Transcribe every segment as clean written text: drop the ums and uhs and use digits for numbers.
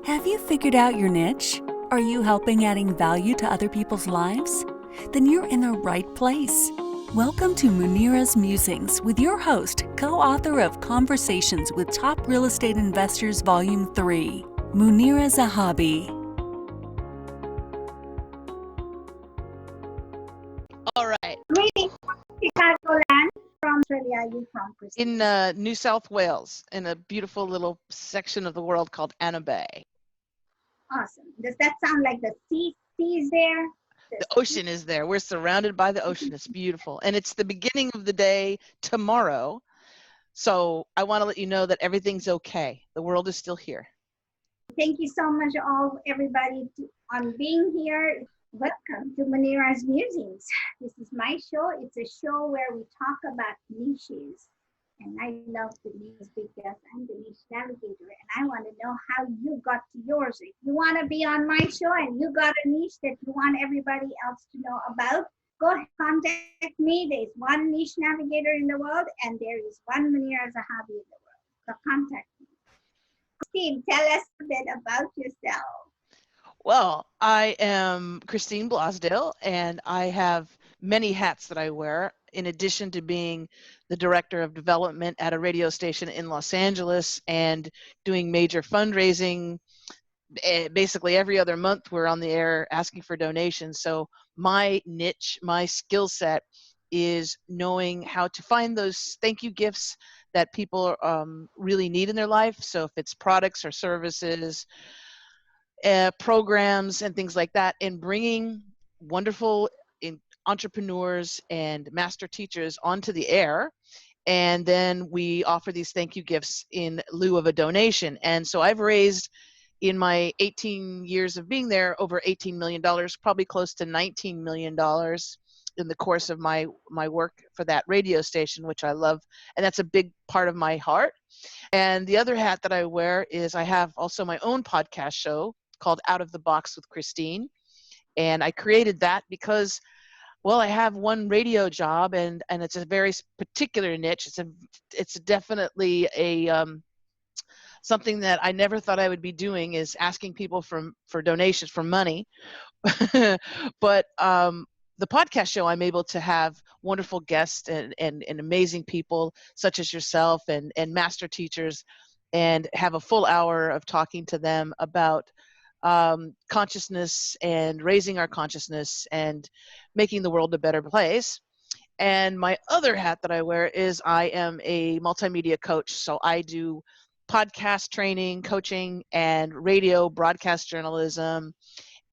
Have you figured out your niche? Are you helping adding value to other people's lives? Then you're in the right place. Welcome to Munira's Musings with your host, co-author of Conversations with Top Real Estate Investors Volume 3, Munira Zahabi. All right. Greetings from Chicagoland. From Australia, are you from, Christine? In New South Wales, in a beautiful little section of the world called Anna Bay. Awesome. Does that sound like the sea is there? The ocean is there. We're surrounded by the ocean. It's beautiful. And it's the beginning of the day tomorrow. So I want to let you know that everything's okay. The world is still here. Thank you so much, everybody, on being here. Welcome to Munira's Musings. This is my show. It's a show where we talk about niches. And I love the niche because I'm the niche navigator. And I want to know how you got to yours. If you want to be on my show and you got a niche that you want everybody else to know about, go ahead, contact me. There's one niche navigator in the world and there is one Munira Zahabi in the world. So contact me. Christine, tell us a bit about yourself. Well, I am Christine Blosdale, and I have many hats that I wear, in addition to being the director of development at a radio station in Los Angeles and doing major fundraising. Basically every other month we're on the air asking for donations. So my niche, my skill set is knowing how to find those thank you gifts that people really need in their life. So if it's products or services, programs and things like that, and bringing wonderful entrepreneurs and master teachers onto the air. And then we offer these thank you gifts in lieu of a donation. And so I've raised, in my 18 years of being there, over $18 million, probably close to $19 million in the course of my work for that radio station, which I love. And that's a big part of my heart. And the other hat that I wear is I have also my own podcast show called Out of the Box with Christine. And I created that because, well, I have one radio job and it's a very particular niche. It's definitely a something that I never thought I would be doing, is asking people for donations, for money. But the podcast show, I'm able to have wonderful guests and amazing people such as yourself and master teachers, and have a full hour of talking to them about consciousness and raising our consciousness and making the world a better place. And my other hat that I wear is I am a multimedia coach. So I do podcast training, coaching, and radio broadcast journalism.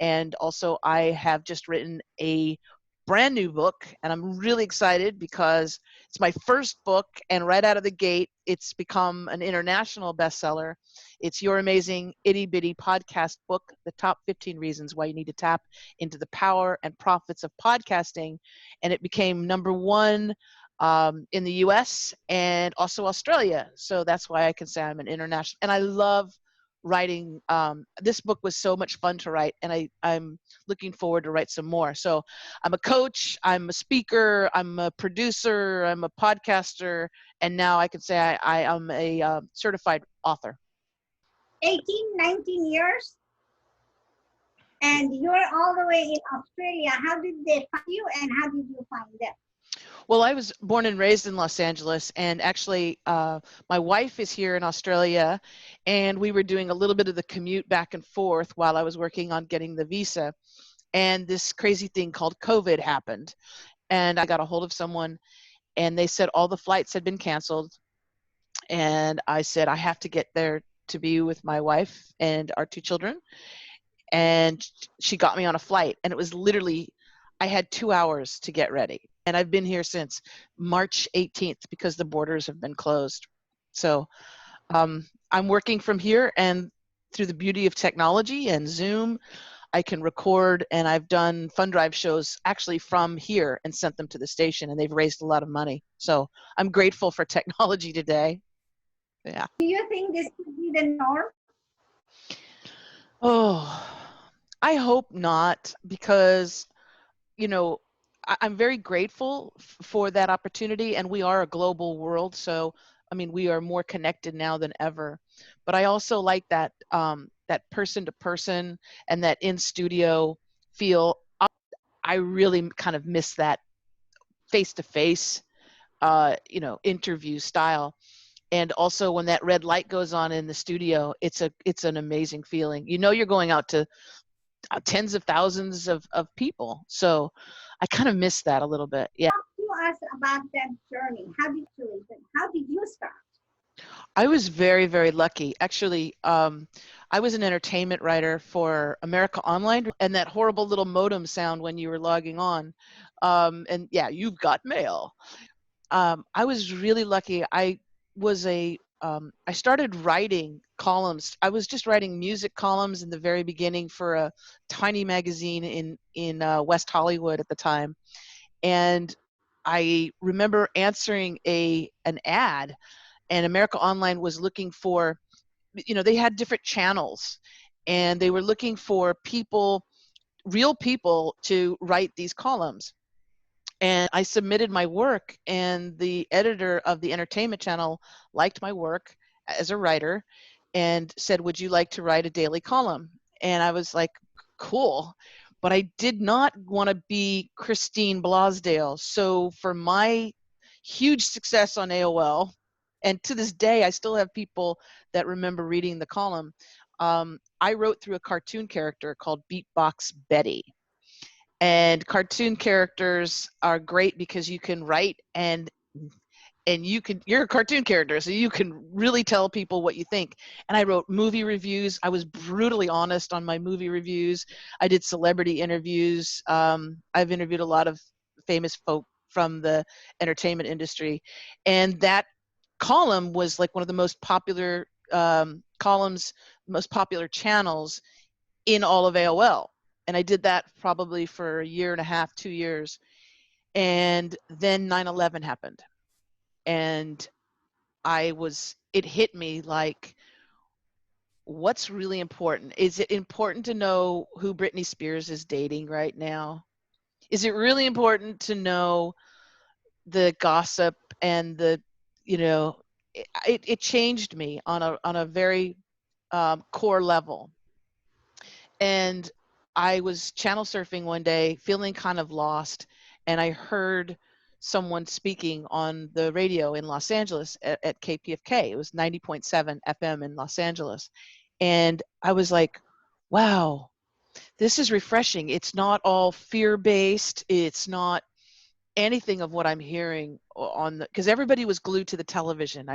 And also I have just written a brand new book, and I'm really excited because it's my first book, and right out of the gate, it's become an international bestseller. It's Your Amazing Itty Bitty Podcast Book, The Top 15 Reasons Why You Need to Tap into the Power and Profits of Podcasting. And it became #1 in the US and also Australia. So that's why I can say I'm an international, and I love writing. This book was so much fun to write, and I'm looking forward to write some more. So I'm a coach, I'm a speaker, I'm a producer, I'm a podcaster, and now I can say I am a certified author. 18, 19 years? And you're all the way in Australia. How did they find you and how did you find them? Well, I was born and raised in Los Angeles, and actually my wife is here in Australia, and we were doing a little bit of the commute back and forth while I was working on getting the visa, and this crazy thing called COVID happened, and I got a hold of someone, and they said all the flights had been canceled, and I said I have to get there to be with my wife and our 2 children, and she got me on a flight, and it was literally, I had 2 hours to get ready. And I've been here since March 18th because the borders have been closed. So I'm working from here, and through the beauty of technology and Zoom, I can record, and I've done fund drive shows actually from here and sent them to the station, and they've raised a lot of money. So I'm grateful for technology today. Yeah. Do you think this could be the norm? Oh, I hope not, because, you know, I'm very grateful for that opportunity, and we are a global world, so I mean, we are more connected now than ever. But I also like that that person to person and that in studio feel. I really kind of miss that face to face, interview style. And also when that red light goes on in the studio, it's an amazing feeling. You know, you're going out to tens of thousands of people. So I kind of miss that a little bit. Yeah. Talk to us about that journey. How did you start? I was very, very lucky. Actually, I was an entertainment writer for America Online, and that horrible little modem sound when you were logging on. And yeah, you've got mail. I was really lucky. I started writing columns. I was just writing music columns in the very beginning for a tiny magazine in West Hollywood at the time. And I remember answering an ad, and America Online was looking for, they had different channels, and they were looking for people, real people, to write these columns. And I submitted my work, and the editor of the entertainment channel liked my work as a writer and said, would you like to write a daily column? And I was like, cool. But I did not want to be Christine Blosdale. So for my huge success on AOL, and to this day, I still have people that remember reading the column, I wrote through a cartoon character called Beatbox Betty. And cartoon characters are great because you can write and you're a cartoon character, so you can really tell people what you think. And I wrote movie reviews. I was brutally honest on my movie reviews. I did celebrity interviews. I've interviewed a lot of famous folk from the entertainment industry, and that column was like one of the most popular columns, most popular channels in all of AOL. And I did that probably for a year and a half, 2 years. And then 9/11 happened. And it hit me like, what's really important? Is it important to know who Britney Spears is dating right now? Is it really important to know the gossip and it changed me on a very core level. And I was channel surfing one day, feeling kind of lost, and I heard someone speaking on the radio in Los Angeles at KPFK. It was 90.7 FM in Los Angeles. And I was like, wow, this is refreshing. It's not all fear-based. It's not anything of what I'm hearing because everybody was glued to the television.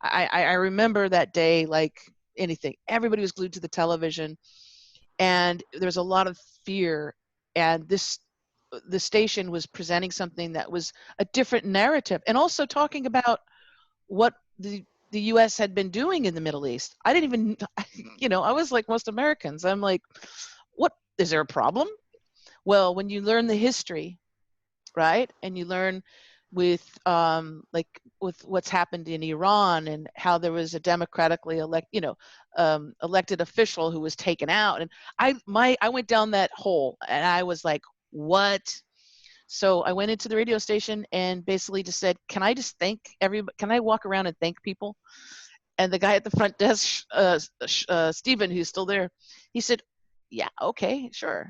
I remember that day like anything. Everybody was glued to the television. And there's a lot of fear, and the station was presenting something that was a different narrative, and also talking about what the US had been doing in the Middle East. I didn't even, I was like most Americans. I'm like, what, is there a problem? Well, when you learn the history, right, and you learn with with what's happened in Iran and how there was a democratically elected official who was taken out, and I went down that hole, and I was like, what? So I went into the radio station and basically just said, can I just thank everybody? Can I walk around and thank people? And the guy at the front desk, Stephen, who's still there, he said, yeah, okay, sure.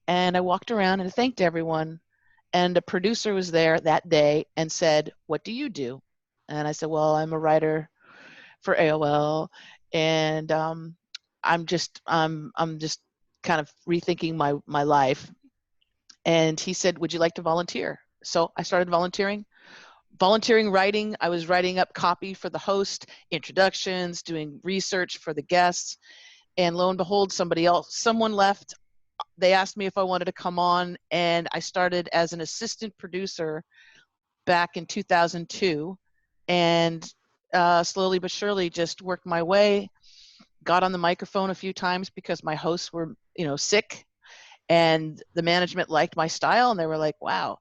And I walked around and I thanked everyone. And a producer was there that day and said, what do you do? And I said, well, I'm a writer for AOL, and I'm just kind of rethinking my life. And he said, would you like to volunteer? So I started volunteering writing. I was writing up copy for the host, introductions, doing research for the guests. And lo and behold, someone left. They asked me if I wanted to come on, and I started as an assistant producer back in 2002, and slowly but surely just worked my way, got on the microphone a few times because my hosts were, sick, and the management liked my style, and they were like, wow.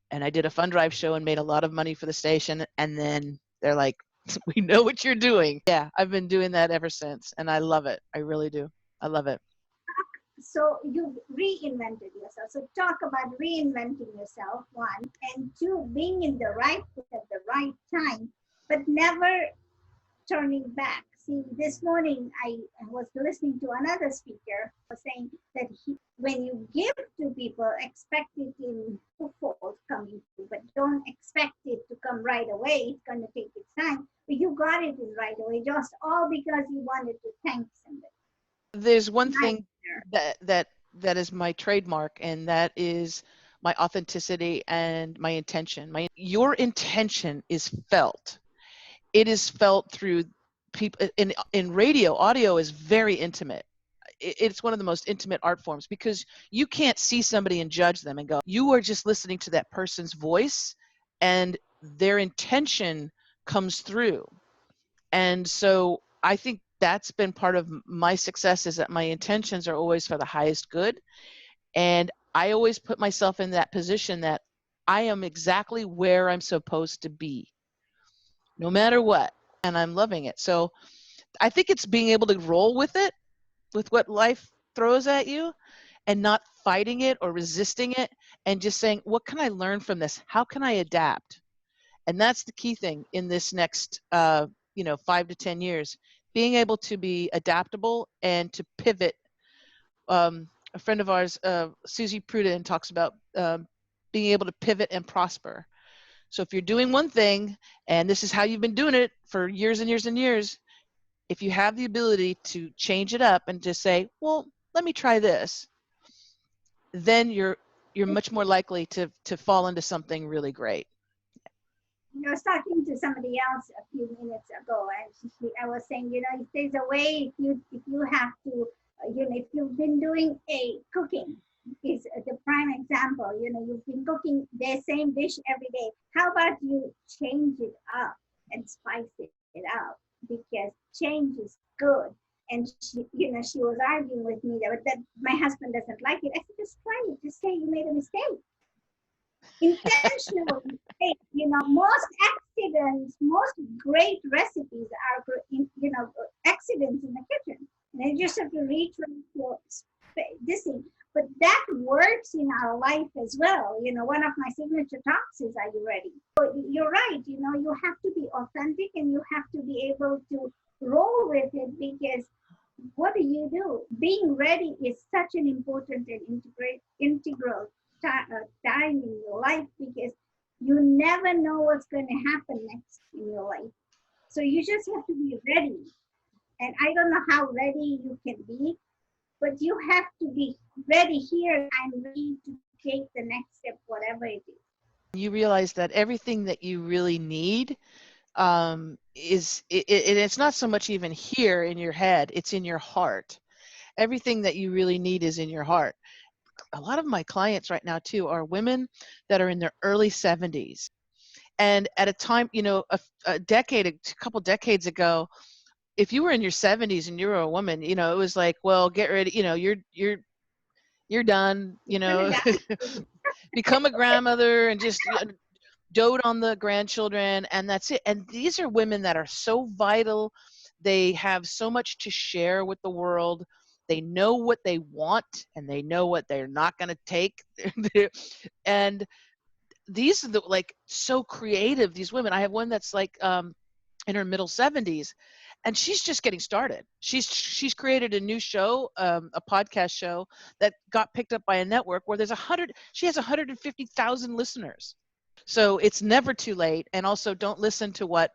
And I did a fun drive show and made a lot of money for the station, and then they're like, we know what you're doing. Yeah, I've been doing that ever since, and I love it. I really do. I love it. So you reinvented yourself. So talk about reinventing yourself, one, and two, being in the right place at the right time. but never turning back. See, this morning I was listening to another speaker saying that when you give to people, expect it in twofold coming through, but don't expect it to come right away. It's going to take its time. But you got it in right away, just all because you wanted to thank somebody. There's one Nice. thing that is my trademark, and that is my authenticity and my intention. Your intention is felt. It is felt through people in radio. Audio is very intimate. It's one of the most intimate art forms because you can't see somebody and judge them and go, you are just listening to that person's voice and their intention comes through. And so I think that's been part of my success, is that my intentions are always for the highest good. And I always put myself in that position that I am exactly where I'm supposed to be, no matter what. And I'm loving it. So I think it's being able to roll with it, with what life throws at you, and not fighting it or resisting it, and just saying, what can I learn from this? How can I adapt? And that's the key thing in this next 5 to 10 years, being able to be adaptable and to pivot. A friend of ours, Susie Pruden, talks about being able to pivot and prosper. So if you're doing one thing, and this is how you've been doing it for years and years and years, if you have the ability to change it up and just say, well, let me try this, then you're much more likely to fall into something really great. I was talking to somebody else a few minutes ago, and I was saying, if there's a way, if you have to, if you've been doing a cooking, is the prime example. You've been cooking the same dish every day. How about you change it up and spice it up, because change is good. And she was arguing with me that my husband doesn't like it. I said, just try it. Just say you made a mistake. Intentional mistake. Most accidents, most great recipes are, accidents in the kitchen. And you just have to retrain your this thing. But that works in our life as well. One of my signature talks is, are you ready? So you're right. You have to be authentic, and you have to be able to roll with it, because what do? Being ready is such an important and integral time in your life, because you never know what's going to happen next in your life. So you just have to be ready. And I don't know how ready you can be, but you have to be ready here. I'm ready to take the next step, whatever it is. You realize that everything that you really need it's not so much even here in your head, it's in your heart. Everything that you really need is in your heart. A lot of my clients right now too are women that are in their early 70s. And at a time, a couple decades ago, if you were in your 70s and you were a woman, it was like, well, get ready, you're done, become a grandmother and just dote on the grandchildren, and that's it. And these are women that are so vital. They have so much to share with the world. They know what they want, and they know what they're not going to take. And these are so creative, these women. I have one that's in her middle 70s, and she's just getting started. She's created a new show, a podcast show that got picked up by a network where she has 150,000 listeners. So it's never too late. And also, don't listen to what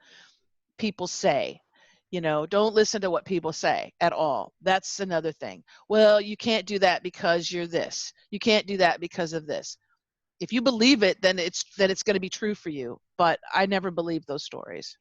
people say. Don't listen to what people say at all. That's another thing. Well, you can't do that because you're this. You can't do that because of this. If you believe it, then it's going to be true for you. But I never believed those stories.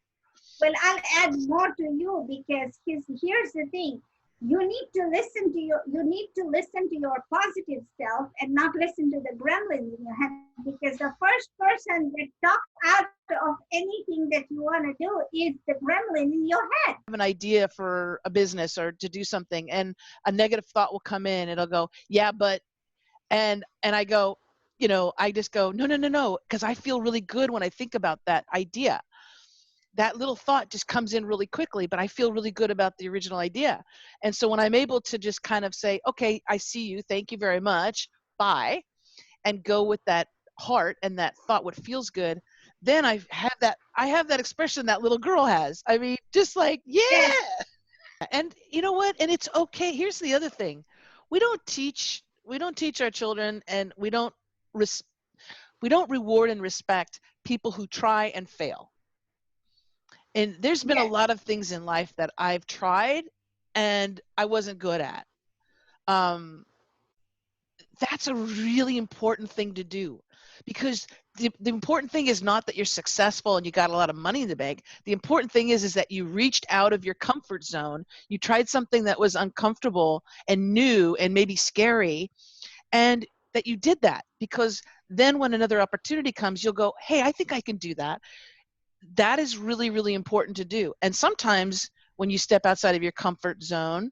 Well, I'll add more to you, because here's the thing. You need to listen to your positive self, and not listen to the gremlins in your head, because the first person that talks out of anything that you want to do is the gremlin in your head. I have an idea for a business or to do something, and a negative thought will come in. It'll go, yeah, but, and I go, I just go, no, because I feel really good when I think about that idea. That little thought just comes in really quickly, but I feel really good about the original idea. And so when I'm able to just kind of say, okay, I see you, thank you very much, bye, and go with that heart and that thought, what feels good, then I have that expression that little girl has. I mean, just like, yeah. Yes. And you know what? And it's okay. Here's the other thing. We don't teach our children, and we don't reward and respect people who try and fail. And there's been a Yes. lot of things in life that I've tried and I wasn't good at. Um, that's a really important thing to do, because the important thing is not that you're successful and you got a lot of money in the bank. The important thing is that you reached out of your comfort zone. You tried something that was uncomfortable and new and maybe scary, and that you did that, because then when another opportunity comes, you'll go, hey, I think I can do that. That is really, really important to do. And sometimes when you step outside of your comfort zone,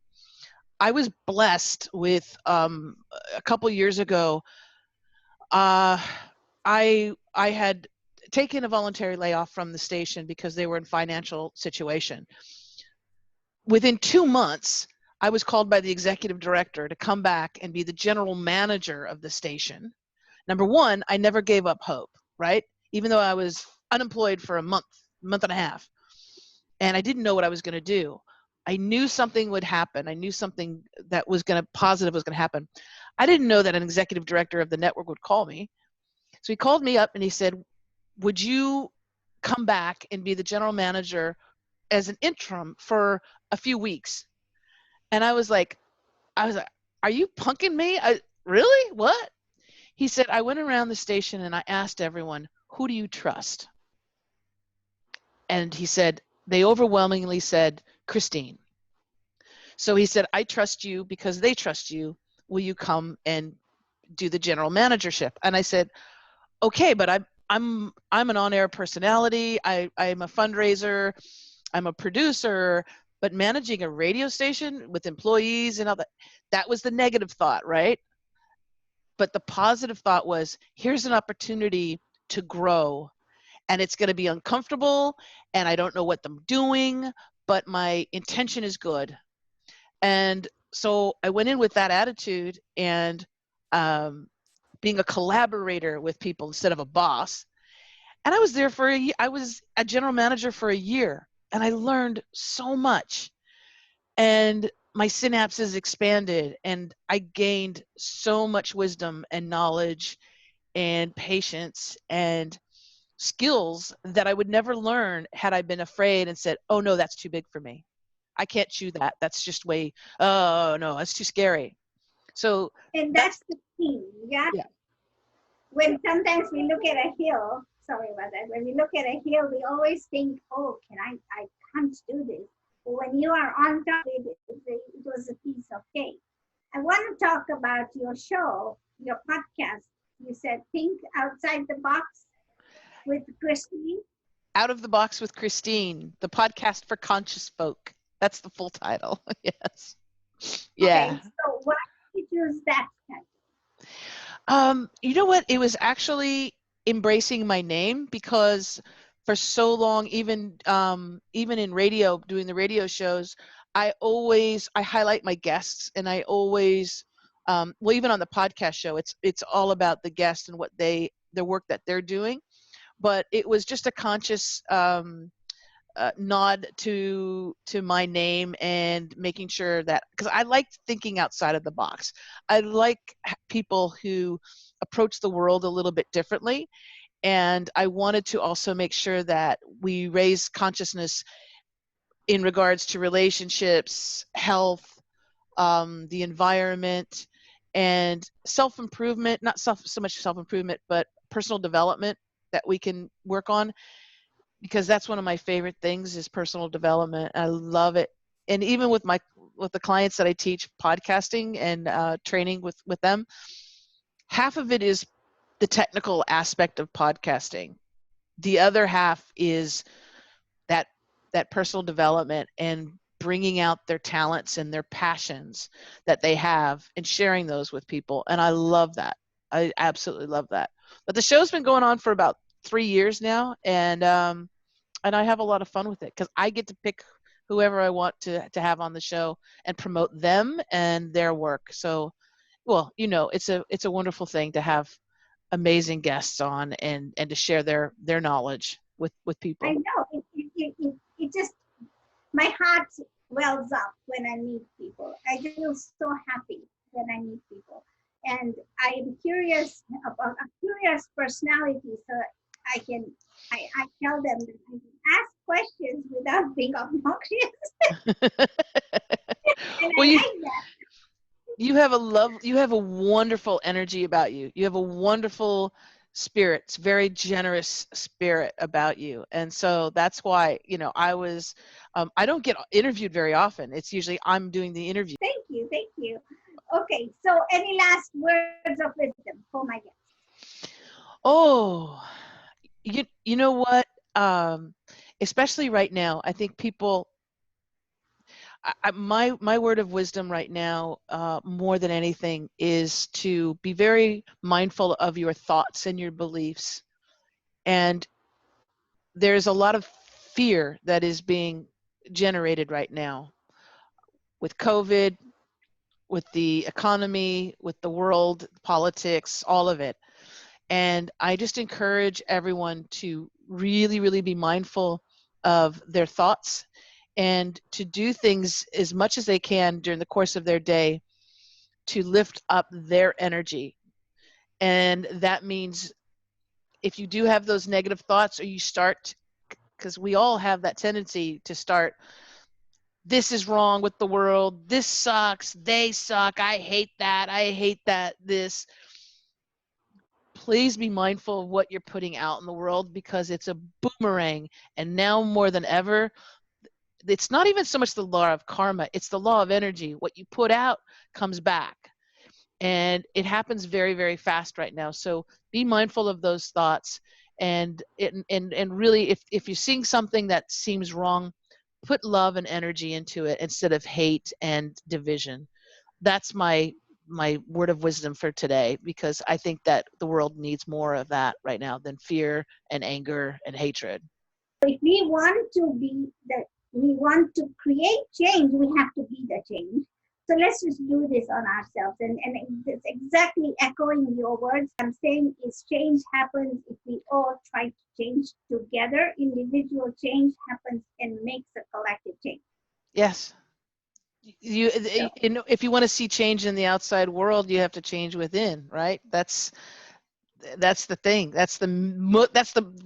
I was blessed with a couple years ago. I had taken a voluntary layoff from the station because they were in financial situation. Within 2 months, I was called by the executive director to come back and be the general manager of the station. Number one, I never gave up hope, right? Even though I was unemployed for a month and a half, and I didn't know what I was going to do. I knew something would happen. I knew something that was positive was going to happen. I didn't know that an executive director of the network would call me. So he called me up and he said, would you come back and be the general manager as an interim for a few weeks? And I was like, are you punking me? Really? What? He said, I went around the station and I asked everyone, who do you trust? And he said, they overwhelmingly said, Christine. So he said, I trust you because they trust you. Will you come and do the general managership? And I said, okay, but I'm an on-air personality. I'm a fundraiser. I'm a producer. But managing a radio station with employees and all that was the negative thought, right? But the positive thought was, here's an opportunity to grow, and it's going to be uncomfortable, and I don't know what I'm doing, but my intention is good. And so I went in with that attitude, and being a collaborator with people instead of a boss. And I was there for I was a general manager for a year, and I learned so much. And my synapses expanded, and I gained so much wisdom and knowledge and patience and skills that I would never learn had I been afraid and said, oh no, that's too big for me. I can't chew that. That's just oh no, that's too scary. So And that's the key. Yeah. When sometimes we look at a hill, sorry about that. When we look at a hill, we always think, oh, I can't do this. But when you are on top of it, it was a piece of cake. I want to talk about your show, your podcast. You said Think Outside the Box with Christine. Out of the Box with Christine, the podcast for conscious folk. That's the full title. Yes. Yeah. Okay, so why did you choose that title? You know what? It was actually embracing my name, because for so long, even in radio, doing the radio shows, I highlight my guests, and I always, well, even on the podcast show, it's all about the guests and what their work that they're doing. But it was just a conscious nod to my name, and making sure that, because I like thinking outside of the box. I like people who approach the world a little bit differently, and I wanted to also make sure that we raise consciousness in regards to relationships, health, the environment, and self-improvement. Not so much self-improvement, but personal development that we can work on, because that's one of my favorite things is personal development. I love it. And even with the clients that I teach podcasting and training with them, half of it is the technical aspect of podcasting. The other half is that personal development and bringing out their talents and their passions that they have and sharing those with people. And I love that. I absolutely love that. But the show's been going on for about 3 years now, and I have a lot of fun with it, because I get to pick whoever I want to have on the show and promote them and their work. So, well, it's a wonderful thing to have amazing guests on and to share their knowledge with I people. know it just, my heart wells up when I meet people. I just feel so happy when I meet people. And I am curious about a curious personality, so I tell them that I can ask questions without being obnoxious. And Well, I like that. you have a wonderful energy about you. You have a wonderful spirit, it's very generous spirit about you. And so that's why, I don't get interviewed very often. It's usually I'm doing the interview. Thank you, thank you. Okay, so any last words of wisdom for my guests? Oh, you know what? Especially right now, I think people, my word of wisdom right now, more than anything, is to be very mindful of your thoughts and your beliefs. And there's a lot of fear that is being generated right now with COVID, with the economy, with the world, politics, all of it. And I just encourage everyone to really, really be mindful of their thoughts and to do things as much as they can during the course of their day to lift up their energy. And that means if you do have those negative thoughts, or you start, because we all have that tendency to start, this is wrong with the world, this sucks, they suck, I hate that, this. Please be mindful of what you're putting out in the world, because it's a boomerang. And now more than ever, it's not even so much the law of karma, it's the law of energy. What you put out comes back. And it happens very, very fast right now. So be mindful of those thoughts. And really, if you're seeing something that seems wrong, put love and energy into it instead of hate and division. That's my word of wisdom for today, because I think that the world needs more of that right now than fear and anger and hatred. If we want to create change, we have to be the change. So let's just do this on ourselves. And it's exactly echoing your words. I'm saying is change happens if we all try to change together. Individual change happens and makes a collective change. Yes. So, If you want to see change in the outside world, you have to change within, right? That's the thing. That's the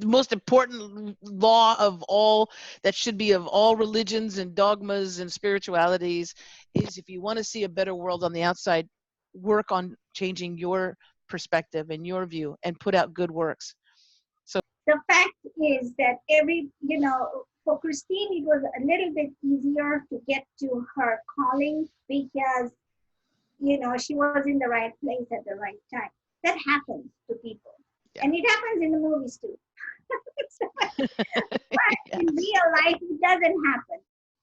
most important law of all, that should be of all religions and dogmas and spiritualities, is if you want to see a better world on the outside, work on changing your perspective and your view and put out good works. the fact is that for Christine, it was a little bit easier to get to her calling because, she was in the right place at the right time. That happens to people. Yeah. And it happens in the movies too. But Yeah. in real life, it doesn't happen.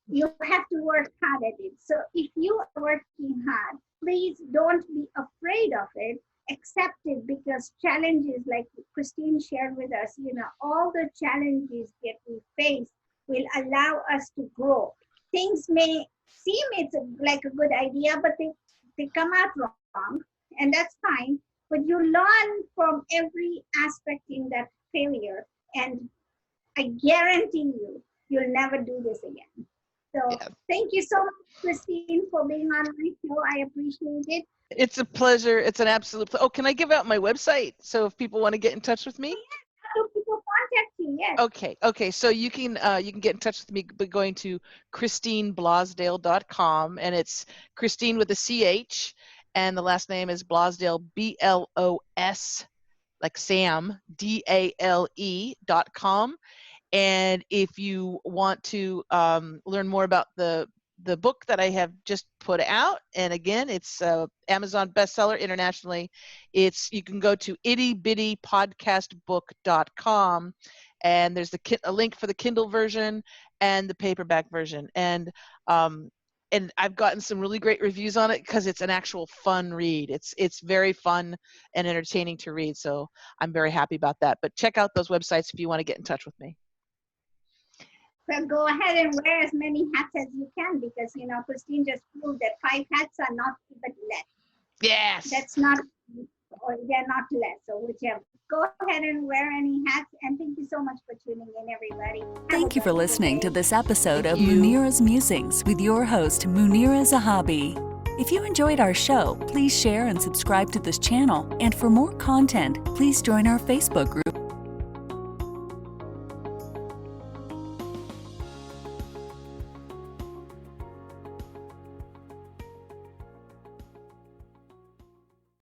You have to work hard at it. So if you are working hard, please don't be afraid of it. Accept it, because challenges like Christine shared with us, all the challenges that we face will allow us to grow. Things may seem like a good idea, but they come out wrong, and that's fine. But you learn from every aspect in that failure, and I guarantee you'll never do this again. So Yeah. thank you so much, Christine, for being on my show. I appreciate it. It's a pleasure. It's an absolute pleasure. Oh, can I give out my website so if people want to get in touch with me? How do people contact you? Yes. Okay. So you can get in touch with me by going to ChristineBlosdale.com, and it's Christine with a CH, and the last name is Blosdale, BLOS, like Sam, DALE.com. And if you want to learn more about the book that I have just put out, and again, it's Amazon bestseller internationally, you can go to ittybittypodcastbook.com, and there's a link for the Kindle version and the paperback version. And I've gotten some really great reviews on it because it's an actual fun read. It's very fun and entertaining to read, so I'm very happy about that. But check out those websites if you want to get in touch with me. Well, go ahead and wear as many hats as you can, because Christine just proved that 5 hats are not even less. Yes. That's not or they're not less, so whichever. Go ahead and wear any hats, and thank you so much for tuning in, everybody. Thank you for listening to this episode Thank of you. Munira's Musings with your host, Munira Zahabi. If you enjoyed our show, please share and subscribe to this channel. And for more content, please join our Facebook group